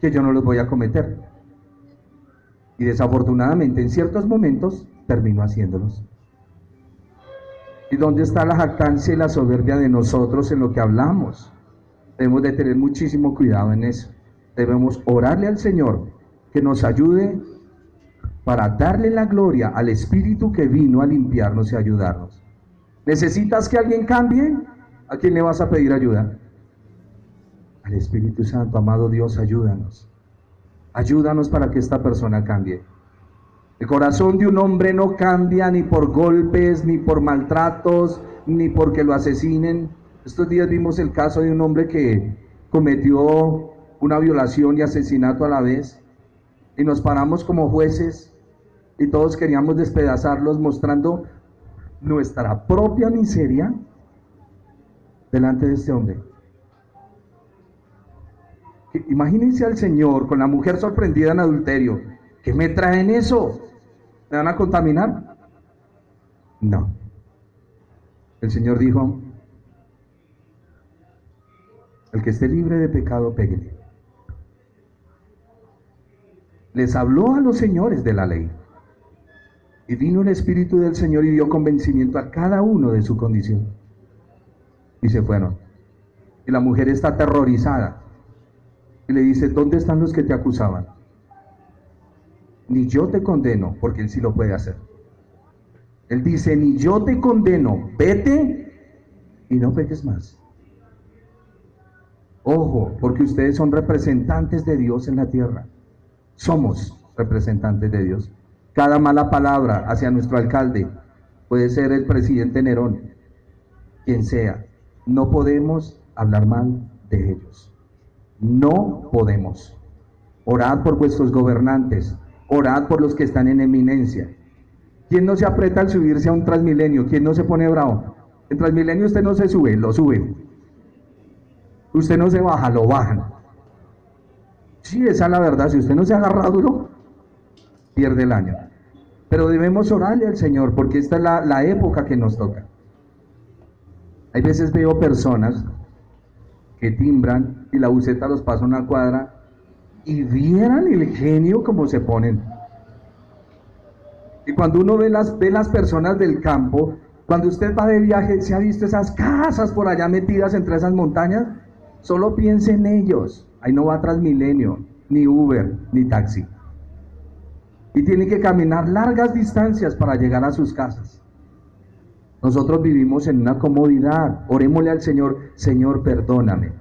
que yo no los voy a cometer, y desafortunadamente en ciertos momentos termino haciéndolos. ¿Y dónde está la jactancia y la soberbia de nosotros en lo que hablamos? Debemos de tener muchísimo cuidado en eso. Debemos orarle al Señor que nos ayude para darle la gloria al Espíritu que vino a limpiarnos y ayudarnos. ¿Necesitas que alguien cambie? ¿A quién le vas a pedir ayuda? Al Espíritu Santo. Amado Dios, ayúdanos. Ayúdanos para que esta persona cambie. El corazón de un hombre no cambia ni por golpes, ni por maltratos, ni porque lo asesinen. Estos días vimos el caso de un hombre que cometió una violación y asesinato a la vez, y nos paramos como jueces y todos queríamos despedazarlos, mostrando nuestra propia miseria delante de este hombre. Imagínense al Señor con la mujer sorprendida en adulterio. ¿Qué me traen eso? ¿Me van a contaminar? No. El Señor dijo: el que esté libre de pecado, péguele. Les habló a los señores de la ley. Y vino el Espíritu del Señor y dio convencimiento a cada uno de su condición. Y se fueron. Y la mujer está aterrorizada. Y le dice: ¿dónde están los que te acusaban? Ni yo te condeno, porque él sí lo puede hacer. Él dice: ni yo te condeno, vete y no peques más. Ojo, porque ustedes son representantes de Dios en la tierra. Somos representantes de Dios. Cada mala palabra hacia nuestro alcalde, puede ser el presidente Nerón, quien sea, no podemos hablar mal de ellos. No podemos. Orad por vuestros gobernantes, orad por los que están en eminencia. ¿Quién no se aprieta al subirse a un Transmilenio? ¿Quién no se pone bravo? En Transmilenio usted no se sube, lo suben. Usted no se baja, lo bajan. Sí, esa es la verdad. Si usted no se agarra duro, pierde el año. Pero debemos orarle al Señor, porque esta es la época que nos toca. Hay veces veo personas que timbran y la buseta los pasa una cuadra y vieran el genio como se ponen. Y cuando uno ve las personas del campo, cuando usted va de viaje, ¿se ha visto esas casas por allá metidas entre esas montañas? Solo piense en ellos. Ahí no va Transmilenio, ni Uber, ni taxi. Y tienen que caminar largas distancias para llegar a sus casas. Nosotros vivimos en una comodidad. Orémosle al Señor: Señor, perdóname.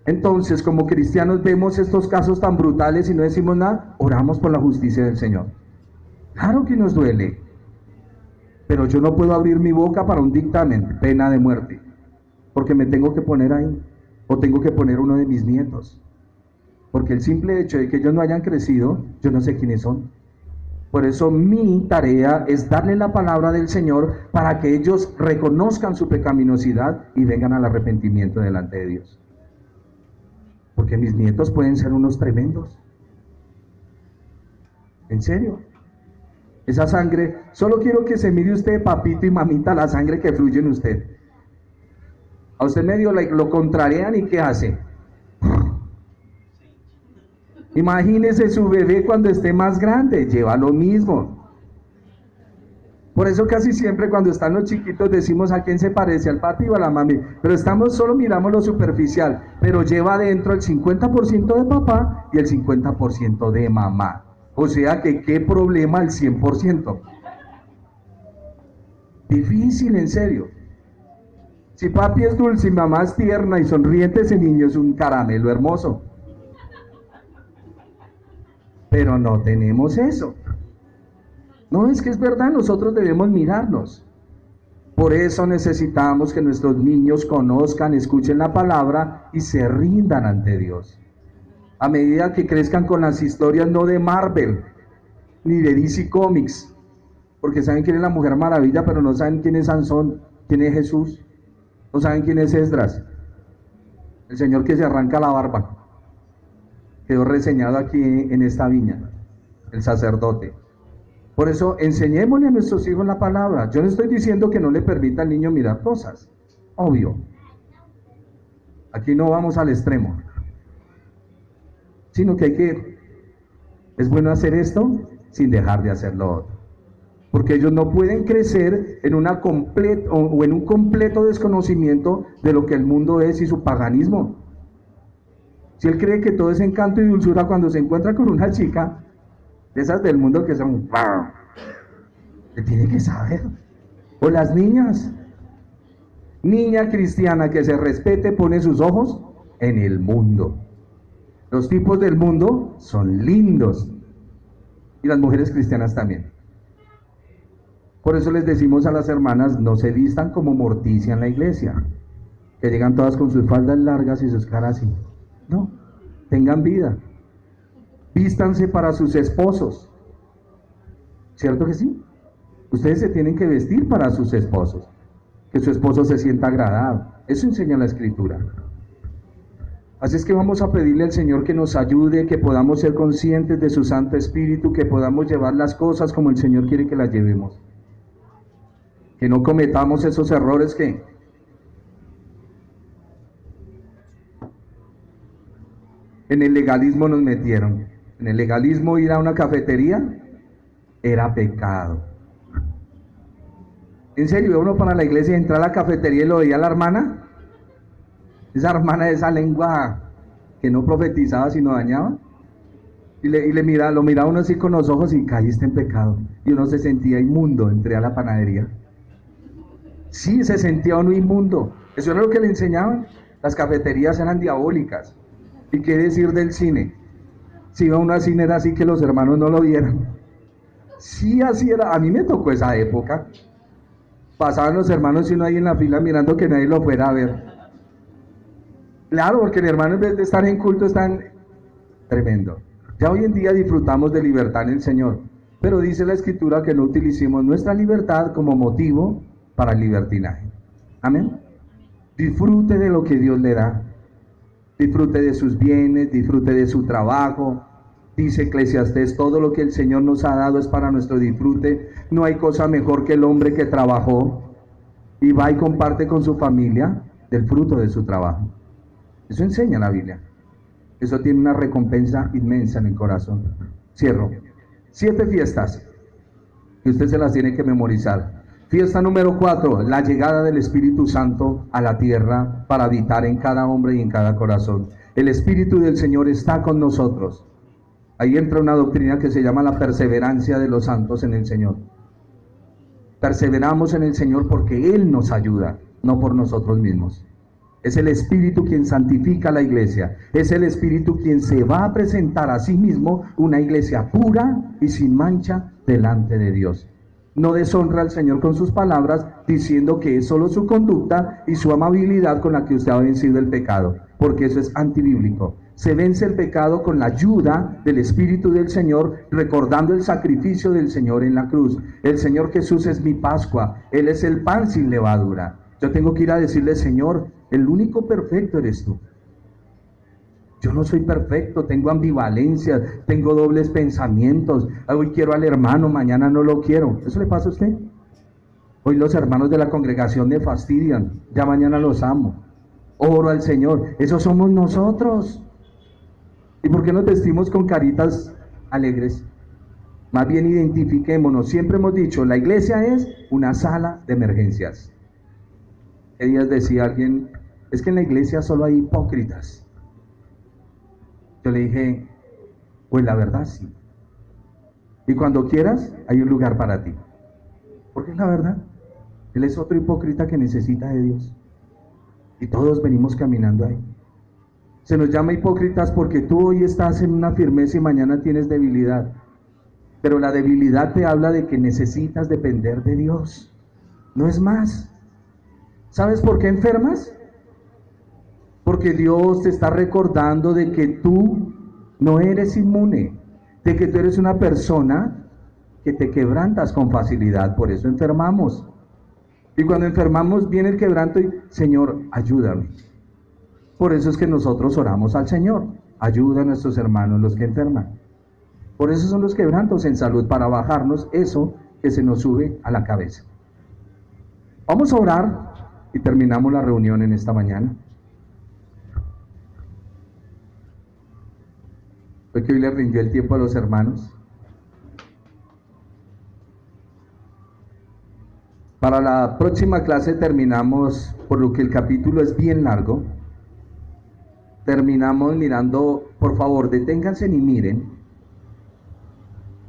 Entonces, como cristianos vemos estos casos tan brutales y no decimos nada, oramos por la justicia del Señor. Claro que nos duele, pero yo no puedo abrir mi boca para un dictamen, pena de muerte, porque me tengo que poner ahí, o tengo que poner uno de mis nietos, porque el simple hecho de que ellos no hayan crecido, yo no sé quiénes son. Por eso mi tarea es darle la palabra del Señor para que ellos reconozcan su pecaminosidad y vengan al arrepentimiento delante de Dios. Porque mis nietos pueden ser unos tremendos. ¿En serio? Esa sangre, solo quiero que se mire usted, papito y mamita, la sangre que fluye en usted. A usted medio lo contrarian y ¿qué hace? Imagínese su bebé cuando esté más grande, lleva lo mismo. Por eso casi siempre cuando están los chiquitos decimos a quién se parece, al papi o a la mami, pero solo miramos lo superficial, pero lleva adentro el 50% de papá y el 50% de mamá. O sea que qué problema el 100%. Difícil, en serio. Si papi es dulce y mamá es tierna y sonriente, ese niño es un caramelo hermoso. Pero no tenemos eso. No, es que es verdad, nosotros debemos mirarnos. Por eso necesitamos que nuestros niños conozcan, escuchen la palabra y se rindan ante Dios. A medida que crezcan con las historias no de Marvel, ni de DC Comics, porque saben quién es la Mujer Maravilla, pero no saben quién es Sansón, quién es Jesús, no saben quién es Esdras, el señor que se arranca la barba. Quedó reseñado aquí en esta viña, el sacerdote. Por eso, enseñémosle a nuestros hijos la palabra. Yo no estoy diciendo que no le permita al niño mirar cosas, obvio. Aquí no vamos al extremo, sino que es bueno hacer esto sin dejar de hacer lo otro. Porque ellos no pueden crecer en un completo desconocimiento de lo que el mundo es y su paganismo. Si él cree que todo es encanto y dulzura cuando se encuentra con una chica de esas del mundo que son, le tiene que saber. O las niñas, niña cristiana que se respete pone sus ojos en el mundo. Los tipos del mundo son lindos y las mujeres cristianas también. Por eso les decimos a las hermanas: no se vistan como Morticia en la iglesia, que llegan todas con sus faldas largas y sus caras así. No, tengan vida. Vístanse para sus esposos. ¿Cierto que sí? Ustedes se tienen que vestir para sus esposos, que su esposo se sienta agradado. Eso enseña la Escritura. Así es que vamos a pedirle al Señor que nos ayude, que podamos ser conscientes de su Santo Espíritu, que podamos llevar las cosas como el Señor quiere que las llevemos. Que no cometamos esos errores que en el legalismo nos metieron. En el legalismo, ir a una cafetería era pecado. En serio, iba uno para la iglesia y entrar a la cafetería y lo veía a la hermana. Esa hermana de esa lengua que no profetizaba sino dañaba. Y lo miraba uno así con los ojos y caíste en pecado. Y uno se sentía inmundo, entré a la panadería. Sí, se sentía uno inmundo. Eso era lo que le enseñaban. Las cafeterías eran diabólicas. ¿Y qué decir del cine? Si iba uno al cine era así que los hermanos no lo vieran. Sí, así era. A mí me tocó esa época. Pasaban los hermanos y uno ahí en la fila mirando que nadie lo fuera a ver. Claro, porque mi hermano en vez de estar en culto están tremendo. Ya hoy en día disfrutamos de libertad en el Señor, pero dice la Escritura que no utilicemos nuestra libertad como motivo para el libertinaje. Amén. Disfrute de lo que Dios le da. Disfrute de sus bienes, disfrute de su trabajo. Dice Eclesiastés, todo lo que el Señor nos ha dado es para nuestro disfrute. No hay cosa mejor que el hombre que trabajó y va y comparte con su familia del fruto de su trabajo. Eso enseña la Biblia. Eso tiene una recompensa inmensa en el corazón. Cierro. 7 fiestas que usted se las tiene que memorizar. Fiesta número 4, la llegada del Espíritu Santo a la tierra para habitar en cada hombre y en cada corazón. El Espíritu del Señor está con nosotros. Ahí entra una doctrina que se llama la perseverancia de los santos en el Señor. Perseveramos en el Señor porque Él nos ayuda, no por nosotros mismos. Es el Espíritu quien santifica la iglesia. Es el Espíritu quien se va a presentar a sí mismo una iglesia pura y sin mancha delante de Dios. No deshonra al Señor con sus palabras, diciendo que es solo su conducta y su amabilidad con la que usted ha vencido el pecado, porque eso es antibíblico. Se vence el pecado con la ayuda del Espíritu del Señor, recordando el sacrificio del Señor en la cruz. El Señor Jesús es mi Pascua, Él es el pan sin levadura. Yo tengo que ir a decirle, Señor, el único perfecto eres tú. Yo no soy perfecto, tengo ambivalencias, tengo dobles pensamientos. Hoy quiero al hermano, mañana no lo quiero. ¿Eso le pasa a usted? Hoy los hermanos de la congregación me fastidian, ya mañana los amo. Oro al Señor, esos somos nosotros. ¿Y por qué nos vestimos con caritas alegres? Más bien identifiquémonos. Siempre hemos dicho, la iglesia es una sala de emergencias. ¿Qué días decía alguien? Es que en la iglesia solo hay hipócritas. Yo le dije, pues la verdad sí. Y cuando quieras, hay un lugar para ti. Porque es la verdad. Él es otro hipócrita que necesita de Dios. Y todos venimos caminando ahí. Se nos llama hipócritas porque tú hoy estás en una firmeza y mañana tienes debilidad. Pero la debilidad te habla de que necesitas depender de Dios. No es más. ¿Sabes por qué enfermas? Porque Dios te está recordando de que tú no eres inmune, de que tú eres una persona que te quebrantas con facilidad, por eso enfermamos. Y cuando enfermamos viene el quebranto y, Señor, ayúdame. Por eso es que nosotros oramos al Señor, ayuda a nuestros hermanos los que enferman. Por eso son los quebrantos en salud, para bajarnos eso que se nos sube a la cabeza. Vamos a orar y terminamos la reunión en esta mañana. Fue que hoy le rindió el tiempo a los hermanos. Para la próxima clase terminamos, por lo que el capítulo es bien largo, terminamos mirando, por favor, deténganse y miren,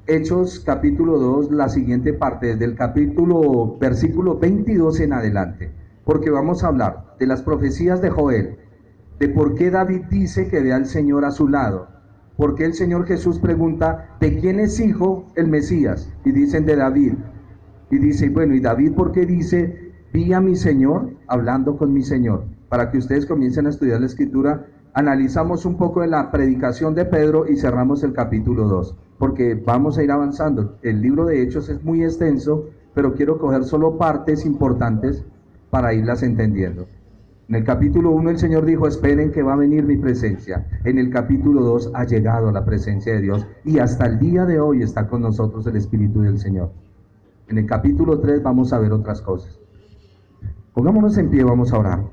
Hechos capítulo 2, la siguiente parte, desde el capítulo, versículo 22 en adelante, porque vamos a hablar de las profecías de Joel, de por qué David dice que ve al Señor a su lado, por qué el Señor Jesús pregunta, ¿de quién es hijo el Mesías? Y dicen de David, y dice, bueno, ¿y David por qué dice, vi a mi Señor hablando con mi Señor? Para que ustedes comiencen a estudiar la Escritura, analizamos un poco de la predicación de Pedro y cerramos el capítulo 2, porque vamos a ir avanzando. El libro de Hechos es muy extenso, pero quiero coger solo partes importantes para irlas entendiendo. En el capítulo 1 el Señor dijo, esperen que va a venir mi presencia. En el capítulo 2 ha llegado la presencia de Dios y hasta el día de hoy está con nosotros el Espíritu del Señor. En el capítulo 3 vamos a ver otras cosas. Pongámonos en pie, vamos a orar.